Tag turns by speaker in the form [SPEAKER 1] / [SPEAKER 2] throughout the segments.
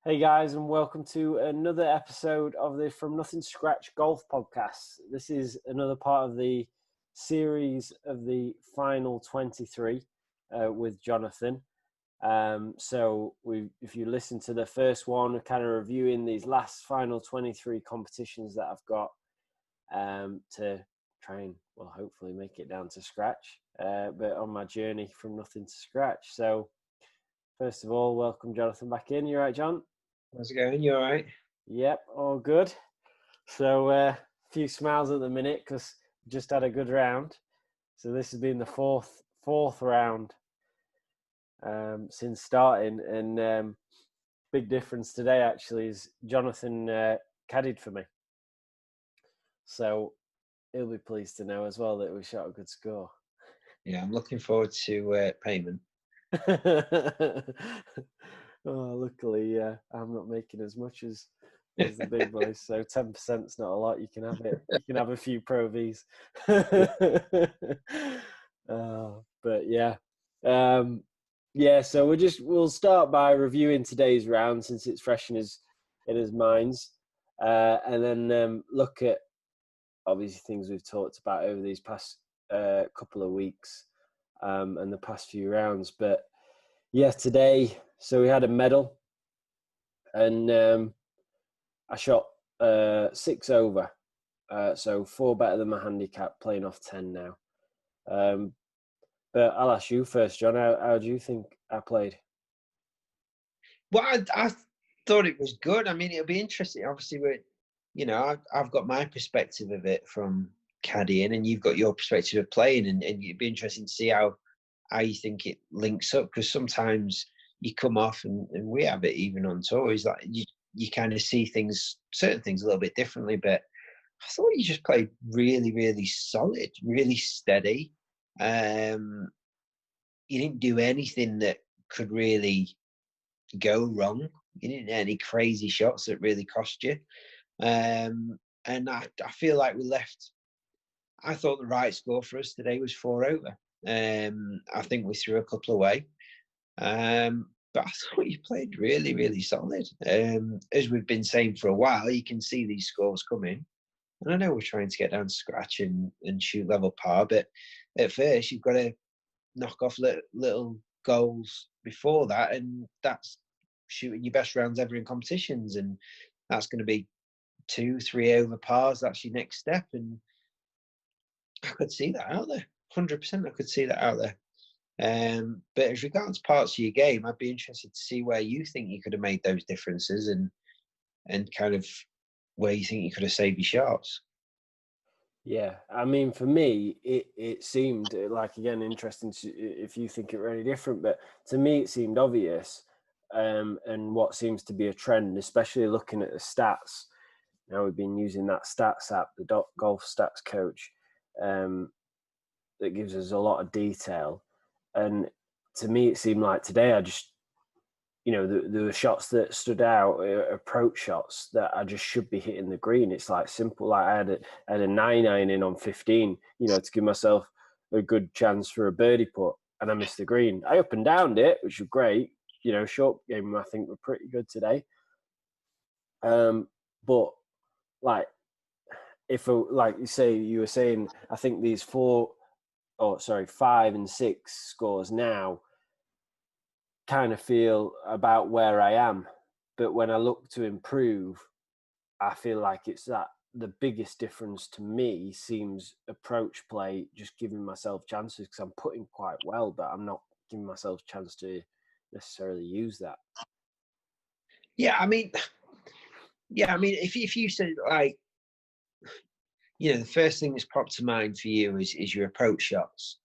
[SPEAKER 1] Hey guys, and welcome to another episode of the From Nothing to Scratch Golf Podcast. This is another part of the series of the final 23 with Jonathan. If you listen to the first one, we're kind of reviewing these last final 23 competitions that I've got to try and, well, hopefully make it down to scratch, but on my journey from nothing to scratch. So, first of all, welcome Jonathan back in. You all right, John?
[SPEAKER 2] How's it going? You all right?
[SPEAKER 1] Yep, all good. So a few smiles at the minute because just had a good round. So this has been the fourth round since starting, and big difference today actually is Jonathan caddied for me. So he'll be pleased to know as well that we shot a good score.
[SPEAKER 2] Yeah, I'm looking forward to payment.
[SPEAKER 1] Luckily, I'm not making as much as the big boys, so 10% is not a lot. You can have it. You can have a few Pro Vs. But yeah, So we'll start by reviewing today's round since it's fresh in his minds, and then look at obviously things we've talked about over these past couple of weeks and the past few rounds. But yeah, today, so we had a medal, and I shot 6 over, so 4 better than my handicap, playing off 10 now. But I'll ask you first, John. How do you think I played?
[SPEAKER 2] Well, I thought it was good. I mean, it'll be interesting. Obviously, I've got my perspective of it from caddying, and you've got your perspective of playing, and it'd be interesting to see how you think it links up. Because sometimes you come off, and we have it even on tour, is like you kind of see certain things a little bit differently. But I thought you just played really, really solid, really steady. You didn't do anything that could really go wrong. You didn't have any crazy shots that really cost you. And I feel like I thought the right score for us today was 4 over. I think we threw a couple away. But I thought you played really, really solid. As we've been saying for a while, you can see these scores coming. And I know we're trying to get down to scratch and shoot level par, but at first you've got to knock off little goals before that, and that's shooting your best rounds ever in competitions, and that's going to be 2-3 over pars. That's your next step, and I could see that out there. 100%, I could see that out there. But as regards parts of your game, I'd be interested to see where you think you could have made those differences, and kind of where you think you could have saved your shots.
[SPEAKER 1] Yeah, I mean, for me, it seemed like, again, interesting if you think it really different, but to me, it seemed obvious, and what seems to be a trend, especially looking at the stats. Now we've been using that stats app, the Golf Stats Coach, that gives us a lot of detail. And to me, it seemed like today I just, there were shots that stood out, approach shots that I just should be hitting the green. It's like simple. Like I had a 9-iron in on 15, to give myself a good chance for a birdie putt, and I missed the green. I up and downed it, which was great. Short game I think were pretty good today. But like, like you were saying, I think these 5 and 6 scores now kind of feel about where I am. But when I look to improve, I feel like it's that the biggest difference to me seems approach play, just giving myself chances, because I'm putting quite well, but I'm not giving myself a chance to necessarily use that.
[SPEAKER 2] Yeah, I mean, if you said, like, the first thing that's popped to mind for you is your approach shots.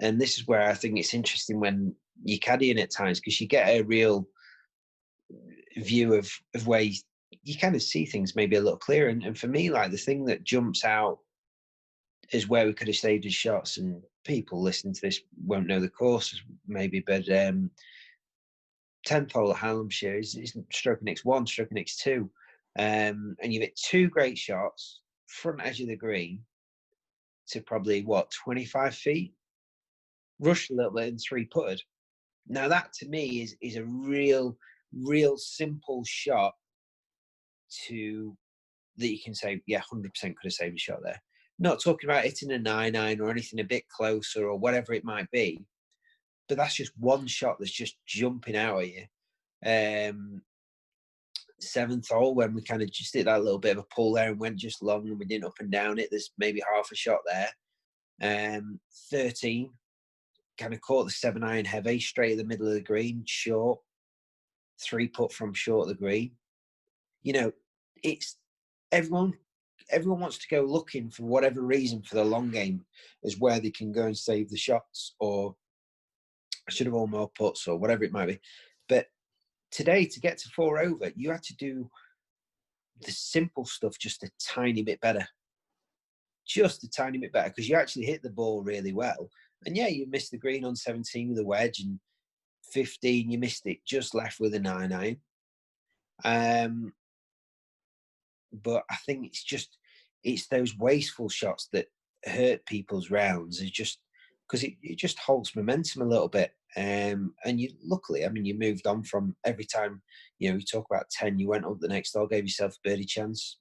[SPEAKER 2] And this is where I think it's interesting when you're caddying at times, because you get a real view of where you kind of see things maybe a little clearer. And for me, like, the thing that jumps out is where we could have saved his shots. And people listening to this won't know the course maybe, but 10th hole at Hallamshire is stroking X1, stroking X2. And you've hit 2 great shots, front edge of the green to probably 25 feet, rushed a little bit and 3 putted. Now that to me is a real real simple shot to that you can say, yeah, 100% could have saved a shot there. Not talking about hitting a 9-9 or anything a bit closer or whatever it might be, but that's just one shot that's just jumping out at you. Seventh hole, when we kind of just did that little bit of a pull there and went just long and we didn't up and down it, there's maybe half a shot there. 13, kind of caught the 7-iron heavy straight in the middle of the green, short, 3-putt from short of the green. You know, it's everyone wants to go looking for whatever reason for the long game as where they can go and save the shots, or I should have all more putts or whatever it might be. But today, to get to 4 over, you had to do the simple stuff just a tiny bit better. Just a tiny bit better, because you actually hit the ball really well. And yeah, you missed the green on 17 with a wedge, and 15, you missed it just left with a 9-iron. But I think it's those wasteful shots that hurt people's rounds. It's just because it just holds momentum a little bit. And you, luckily, I mean, you moved on from every time, you talk about 10, you went up the next hole, gave yourself a birdie chance.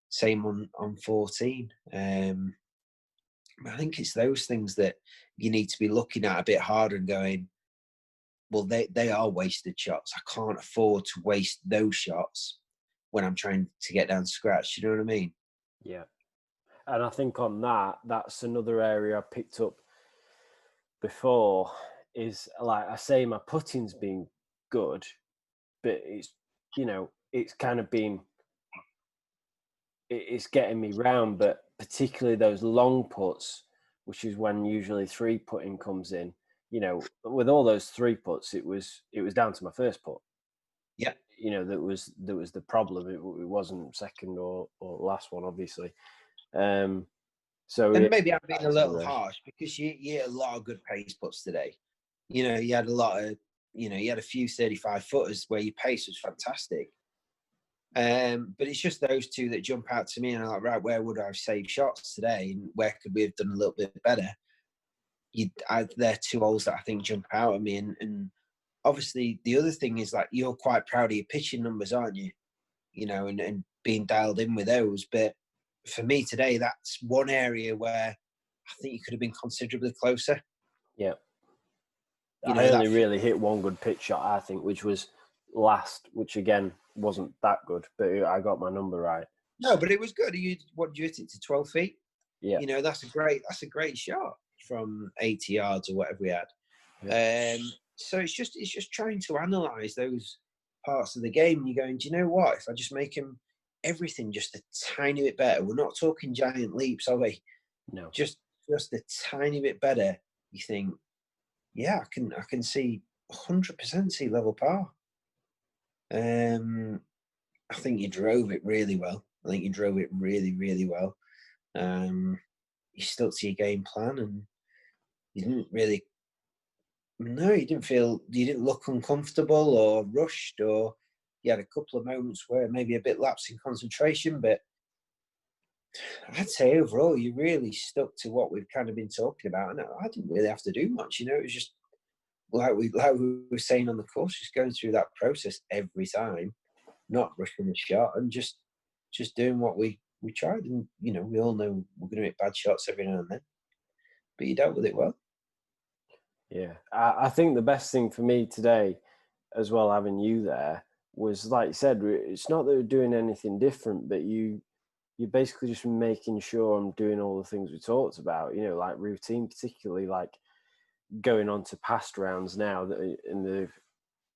[SPEAKER 2] Same on 14. I think it's those things that you need to be looking at a bit harder and going, well, they are wasted shots. I can't afford to waste those shots when I'm trying to get down to scratch. You know what I mean?
[SPEAKER 1] Yeah. And I think on that's another area I picked up before, is like I say, my putting's been good, but it's, it's kind of been, it's getting me round, but particularly those long putts, which is when usually 3-putting comes in, with all those 3-putts, it was down to my first putt.
[SPEAKER 2] Yeah.
[SPEAKER 1] That was the problem. It wasn't second or last one, obviously. So
[SPEAKER 2] and maybe I'm being a little harsh, because you hit a lot of good pace putts today. You had a lot of, you had a few 35-footers where your pace was fantastic. But it's just those two that jump out to me, and I'm like, right, where would I have saved shots today, and where could we have done a little bit better? They're 2 holes that I think jump out at me, and obviously the other thing is, like, you're quite proud of your pitching numbers, aren't you? And being dialed in with those. But for me today, that's one area where I think you could have been considerably closer.
[SPEAKER 1] Yeah. I only really hit one good pitch shot, I think, which was last, which again wasn't that good, but I got my number right.
[SPEAKER 2] No, but it was good. What did you hit it to 12 feet?
[SPEAKER 1] Yeah.
[SPEAKER 2] That's a great shot from 80 yards or whatever we had. Yeah. So it's just trying to analyze those parts of the game. And you're going, do you know what? If I just make them everything just a tiny bit better, we're not talking giant leaps, are we?
[SPEAKER 1] No.
[SPEAKER 2] Just a tiny bit better. You think, yeah, I can see 100% see level par. I think you drove it really well. I think you drove it really, really well. You stuck to your game plan, and you didn't really. No, you didn't look uncomfortable or rushed, or you had a couple of moments where maybe a bit lapse in concentration, but I'd say overall you really stuck to what we've kind of been talking about, and I didn't really have to do much. It was just like we were saying on the course, just going through that process every time, not rushing the shot, and just doing what we tried. And we all know we're going to hit bad shots every now and then, but you dealt with it well.
[SPEAKER 1] Yeah, I think the best thing for me today, as well, having you there, was, like you said, it's not that we're doing anything different, but you're basically just making sure I'm doing all the things we talked about, like routine, particularly like going on to past rounds now, that in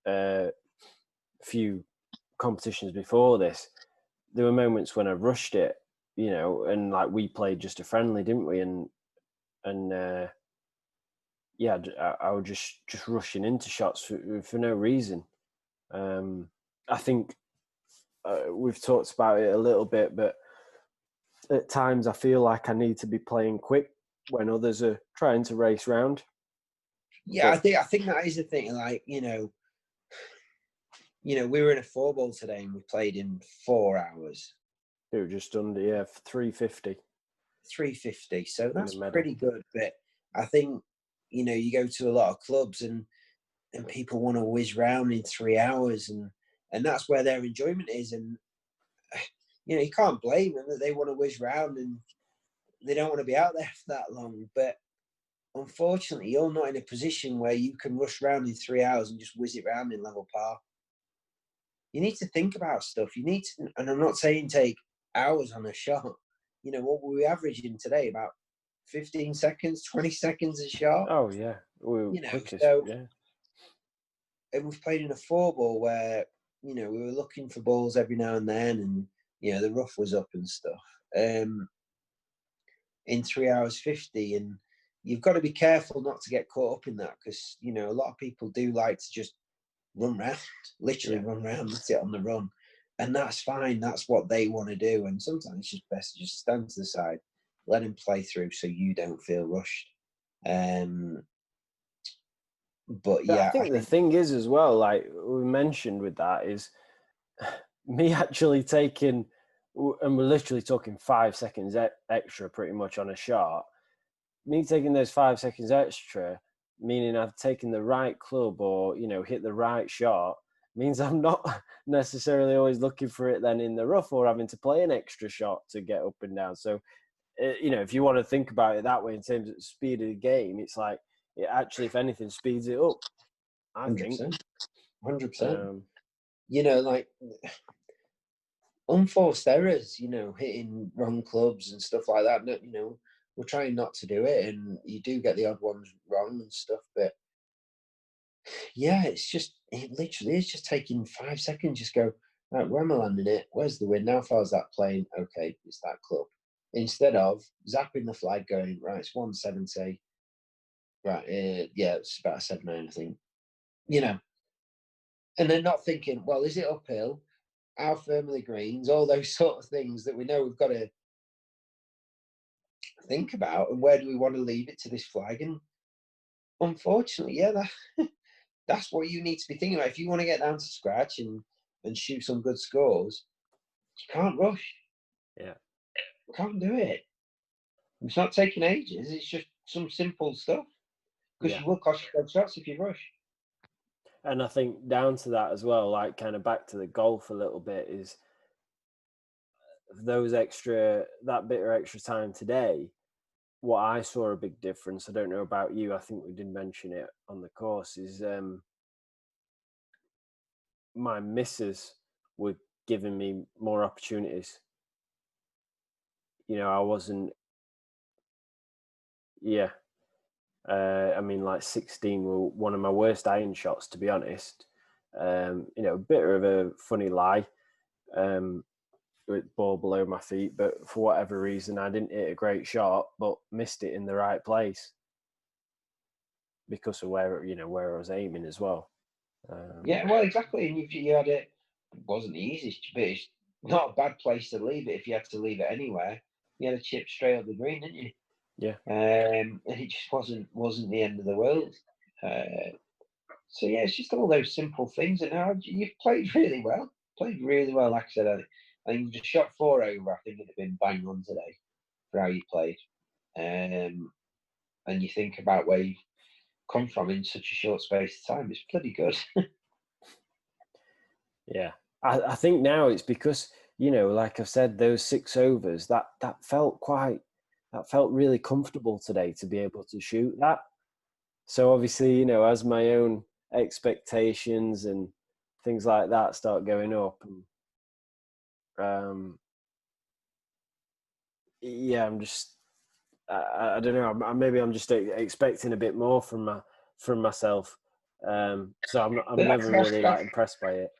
[SPEAKER 1] the few competitions before this, there were moments when I rushed it, and like we played just a friendly, didn't we? And yeah, I was just rushing into shots for no reason. I think we've talked about it a little bit, but at times I feel like I need to be playing quick when others are trying to race round.
[SPEAKER 2] Yeah, I think that is the thing. Like, we were in a 4-ball today and we played in 4 hours.
[SPEAKER 1] It was just under 350.
[SPEAKER 2] 350. So that's pretty good. But I think, you go to a lot of clubs and and people want to whiz round in 3 hours, and that's where their enjoyment is. And you can't blame them that they want to whiz round and they don't want to be out there for that long. But unfortunately, you're not in a position where you can rush round in 3 hours and just whiz it round in level par. You need to think about stuff. You need to, and I'm not saying take hours on a shot. What were we averaging today? About 15 seconds, 20 seconds a shot.
[SPEAKER 1] Oh yeah, quickest,
[SPEAKER 2] so
[SPEAKER 1] yeah.
[SPEAKER 2] And we've played in a 4-ball where we were looking for balls every now and then, and the rough was up and stuff. In 3 hours 50, and you've got to be careful not to get caught up in that, because a lot of people do like to just run round, literally run round, sit on the run, and that's fine. That's what they want to do, and sometimes it's just best to just stand to the side, let them play through, so you don't feel rushed. But yeah,
[SPEAKER 1] I think the thing is as well, like we mentioned with that, is me actually taking, and we're literally talking 5 seconds extra pretty much on a shot. Me taking those 5 seconds extra, meaning I've taken the right club or hit the right shot, means I'm not necessarily always looking for it then in the rough or having to play an extra shot to get up and down. So if you want to think about it that way in terms of the speed of the game, it's like it actually, if anything, speeds it up, I
[SPEAKER 2] 100%,
[SPEAKER 1] think.
[SPEAKER 2] 100%. Like unforced errors, hitting wrong clubs and stuff like that. We're trying not to do it, and you do get the odd ones wrong and stuff. But yeah, it literally is just taking 5 seconds. Just go, right, where am I landing it? Where's the wind? How far is that plane? Okay, it's that club. Instead of zapping the flag, going, right, it's 170. Right, yeah, it's about a 7-9, I think. And then not thinking, well, is it uphill? How firm are the greens? All those sort of things that we know we've got to think about, and where do we want to leave it to this flag? And unfortunately, that's what you need to be thinking about. If you want to get down to scratch and shoot some good scores, you can't rush.
[SPEAKER 1] Yeah.
[SPEAKER 2] You can't do it. It's not taking ages. It's just some simple stuff. Because you will cost you good shots if you rush.
[SPEAKER 1] And I think down to that as well, like kind of back to the golf a little bit, is that bit of extra time today. What I saw a big difference, I don't know about you, I think we did mention it on the course, is my misses were giving me more opportunities. I wasn't, I mean, like 16 were one of my worst iron shots, to be honest. A bit of a funny lie, with ball below my feet, but for whatever reason, I didn't hit a great shot, but missed it in the right place because of where I was aiming as well.
[SPEAKER 2] Yeah, well, exactly. And if you had it wasn't the easiest, but it's not a bad place to leave it if you had to leave it anywhere. You had a chip straight up the green, didn't you?
[SPEAKER 1] Yeah.
[SPEAKER 2] And it just wasn't the end of the world. So yeah, it's just all those simple things. And now you've played really well. Played really well. Like I said, I think you just shot 4 over. I think it'd have been bang on today for how you played. And you think about where you've come from in such a short space of time. It's bloody good.
[SPEAKER 1] Yeah, I think now it's because like I've said, those 6 overs that felt really comfortable today to be able to shoot that. So obviously, as my own expectations and things like that start going up, and I'm just I don't know. Maybe I'm just expecting a bit more from myself. So I'm never really like impressed by it.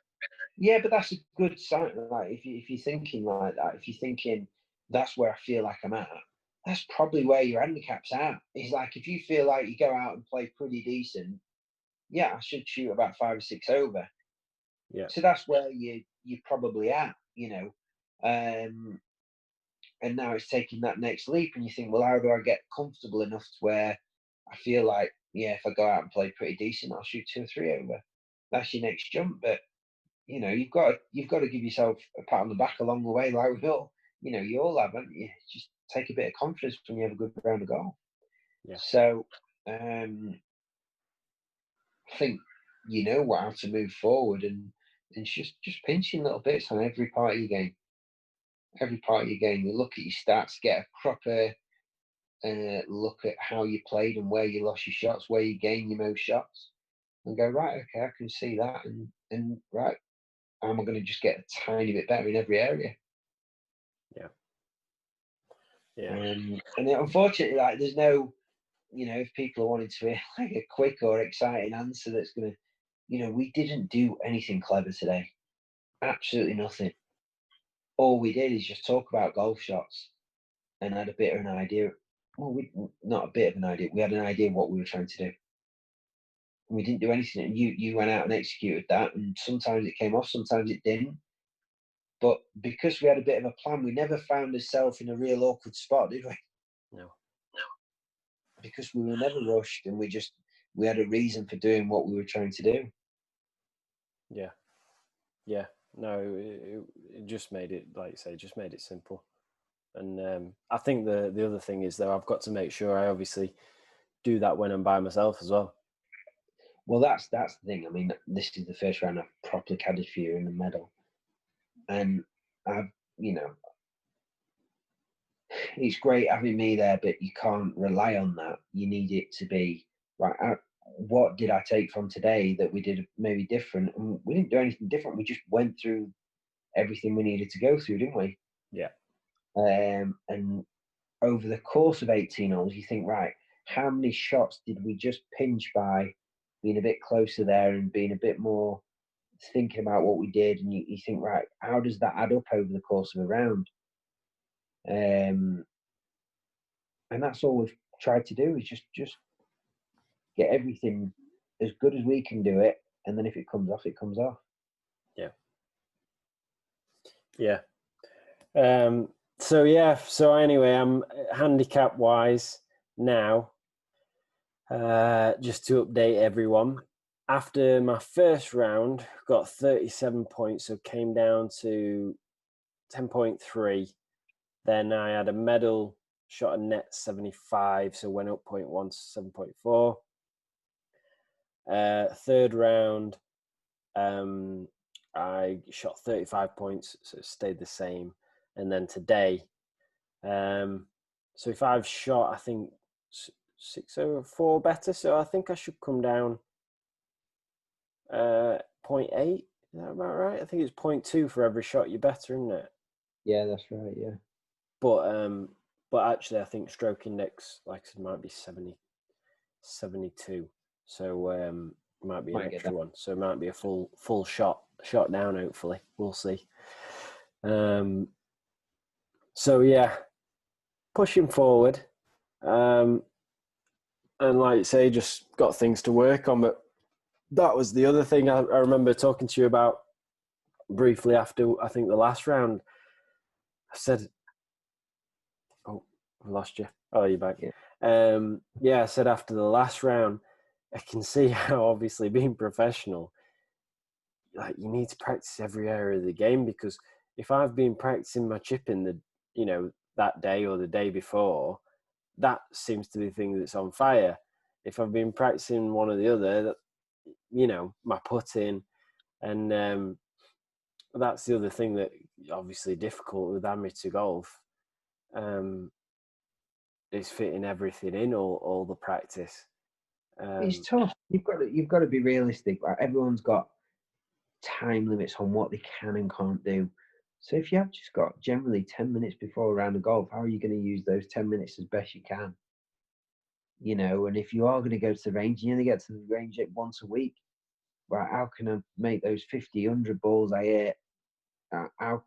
[SPEAKER 2] Yeah, but that's a good sign. Like if you're thinking like that, if you're thinking that's where I feel like I'm at, that's probably where your handicap's at. It's like if you feel like you go out and play pretty decent, yeah, I should shoot about 5 or 6 over.
[SPEAKER 1] Yeah.
[SPEAKER 2] So that's where you're probably at, and now it's taking that next leap, and you think, well, how do I get comfortable enough to where I feel like, yeah, if I go out and play pretty decent, I'll shoot 2 or 3 over. That's your next jump, but you've got to give yourself a pat on the back along the way, like we all, you all have, haven't you? Just take a bit of confidence when you have a good round of golf.
[SPEAKER 1] Yeah.
[SPEAKER 2] So, I think you know how to move forward, and it's just pinching little bits on every part of your game. Every part of your game, you look at your stats, get a proper look at how you played and where you lost your shots, where you gained your most shots, and go, right, okay, I can see that, and right, am I going to just get a tiny bit better in every area?
[SPEAKER 1] Yeah. Yeah.
[SPEAKER 2] And unfortunately, like, there's no, if people are wanting to hear like a quick or exciting answer that's going to, we didn't do anything clever today. Absolutely nothing. All we did is just talk about golf shots and had a bit of an idea. Well, not a bit of an idea. We had an idea of what we were trying to do. We didn't do anything, and you went out and executed that. And sometimes it came off, sometimes it didn't. But because we had a bit of a plan, we never found ourselves in a real awkward spot, did we?
[SPEAKER 1] No.
[SPEAKER 2] Because we were never rushed, and we had a reason for doing what we were trying to do.
[SPEAKER 1] Yeah. Yeah. No, it just made it, like you say, just made it simple. And I think the other thing is, though, I've got to make sure I obviously do that when I'm by myself as well.
[SPEAKER 2] Well, that's the thing. I mean, this is the first round I've properly caddied for you in the medal, and I've, it's great having me there, but you can't rely on that. You need it to be right. What did I take from today that we did maybe different? And we didn't do anything different. We just went through everything we needed to go through, didn't we?
[SPEAKER 1] Yeah.
[SPEAKER 2] And over the course of 18 holes, you think, right, how many shots did we just pinch by being a bit closer there and being a bit more thinking about what we did? And you think, right, how does that add up over the course of a round? And that's all we've tried to do, is just get everything as good as we can do it, and then if it comes off, it comes off.
[SPEAKER 1] Yeah. Yeah. So anyway, I'm handicap wise now. Just to update everyone, after my first round, got 37 points, so came down to 10.3. Then I had a medal, shot a net 75, so went up 0.1 to 7.4. Third round, I shot 35 points, so it stayed the same. And then today, so if I've shot, I think 604 better, so I think I should come down 0.8. Is that about right? I think it's 0.2 for every shot you're better, isn't it?
[SPEAKER 2] Yeah, that's right. Yeah.
[SPEAKER 1] But actually, I think stroke index, like I said, might be 72. So might be an extra one. So it might be a full shot down. Hopefully, we'll see. So yeah, pushing forward, and like you say, just got things to work on. But that was the other thing I remember talking to you about briefly after, I think, the last round. I said, "Oh, I lost you. Oh, you're back." Yeah, I said after the last round, I can see how obviously being professional, like, you need to practice every area of the game, because if I've been practicing my chipping that day or the day before, that seems to be the thing that's on fire. If I've been practicing one or the other, my putting, and that's the other thing that obviously difficult with amateur golf. Is fitting everything in, all the practice.
[SPEAKER 2] It's tough. You've got to be realistic. Like, everyone's got time limits on what they can and can't do. So if you have just got generally 10 minutes before a round of golf, how are you going to use those 10 minutes as best you can? And if you are going to go to the range, you only get to the range once a week. Right? How can I make those 50, 100 balls I hit? How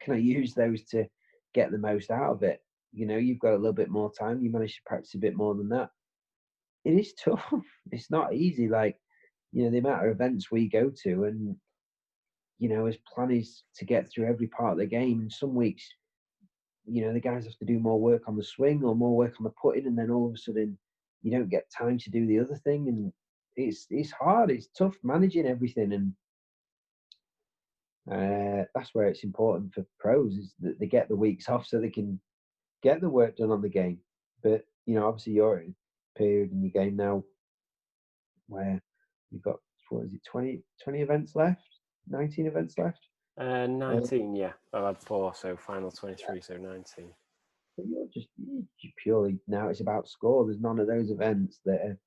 [SPEAKER 2] can I use those to get the most out of it? You've got a little bit more time. You manage to practice a bit more than that. It is tough. It's not easy. Like, the amount of events we go to, and his plan is to get through every part of the game. And some weeks, the guys have to do more work on the swing or more work on the putting, and then all of a sudden, you don't get time to do the other thing. And it's hard. It's tough managing everything, and that's where it's important for pros, is that they get the weeks off so they can get the work done on the game. But obviously, you're in a period in your game now where you've got what is it, 20 events left, 19 events left.
[SPEAKER 1] 19, yeah. I've had 4, so final 23, so 19.
[SPEAKER 2] But you're just purely now. It's about score. There's none of those events that are,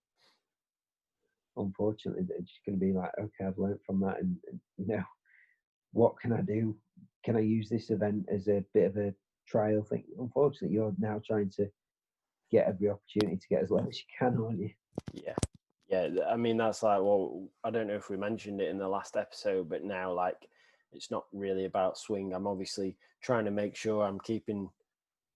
[SPEAKER 2] unfortunately, they're just going to be like, okay, I've learned from that, and what can I do? Can I use this event as a bit of a trial thing? Unfortunately, you're now trying to get every opportunity to get as low as you can, aren't you?
[SPEAKER 1] Yeah. I mean, that's like, well, I don't know if we mentioned it in the last episode, but now, like, it's not really about swing. I'm obviously trying to make sure I'm keeping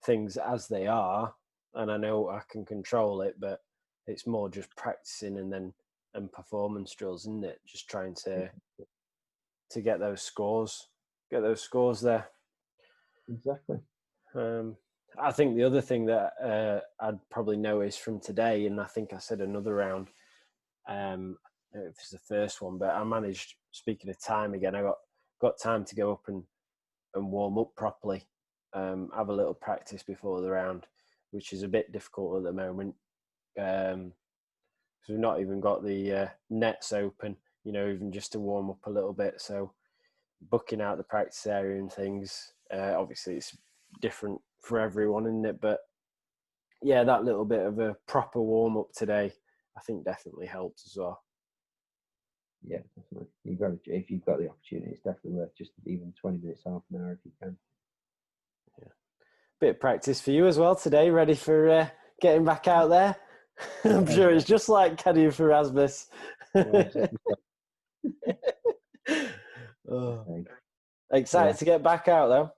[SPEAKER 1] things as they are, and I know I can control it, but it's more just practicing and performance drills, isn't it? Just trying to get those scores there.
[SPEAKER 2] Exactly.
[SPEAKER 1] I think the other thing that I'd probably noticed from today, and I think I said another round, I don't know if it's the first one, but I managed, speaking of time again, I got time to go up and warm up properly, have a little practice before the round, which is a bit difficult at the moment, because we've not even got the nets open, even just to warm up a little bit. So booking out the practice area and things, obviously it's different for everyone, isn't it? But yeah, that little bit of a proper warm up today, I think definitely helped as well.
[SPEAKER 2] Yeah, definitely. If you've got the opportunity, it's definitely worth just even 20 minutes, half an hour if you can.
[SPEAKER 1] Yeah, bit of practice for you as well today. Ready for getting back out there? I'm sure it's just like caddying for Rasmus. Oh. Excited to get back out though.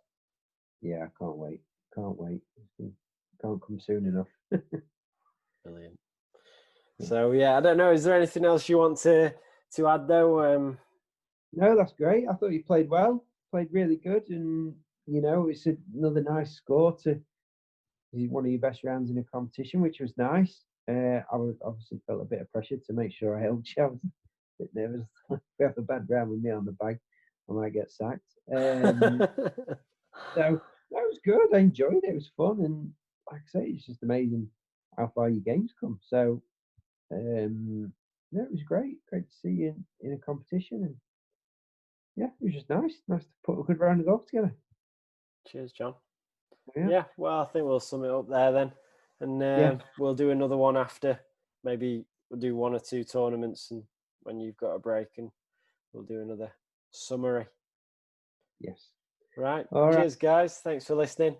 [SPEAKER 2] Yeah, I can't wait. Can't come soon enough.
[SPEAKER 1] Brilliant. So yeah, I don't know. Is there anything else you want to add though?
[SPEAKER 2] No, that's great. I thought you played well. Played really good, and it's another nice score to one of your best rounds in a competition, which was nice. I obviously felt a bit of pressure to make sure I helped you. I was a bit nervous. If we have a bad round with me on the bag, I might get sacked. So that was good. I enjoyed it. It was fun, and like I say, it's just amazing how far your games come. So, it was great. Great to see you in a competition, and yeah, it was just nice to put a good round of golf together.
[SPEAKER 1] Cheers, John. Yeah, well, I think we'll sum it up there then, and we'll do another one after. Maybe we'll do 1 or 2 tournaments, and when you've got a break, and we'll do another summary.
[SPEAKER 2] Yes.
[SPEAKER 1] Right.
[SPEAKER 2] All
[SPEAKER 1] Cheers, guys. Thanks for listening.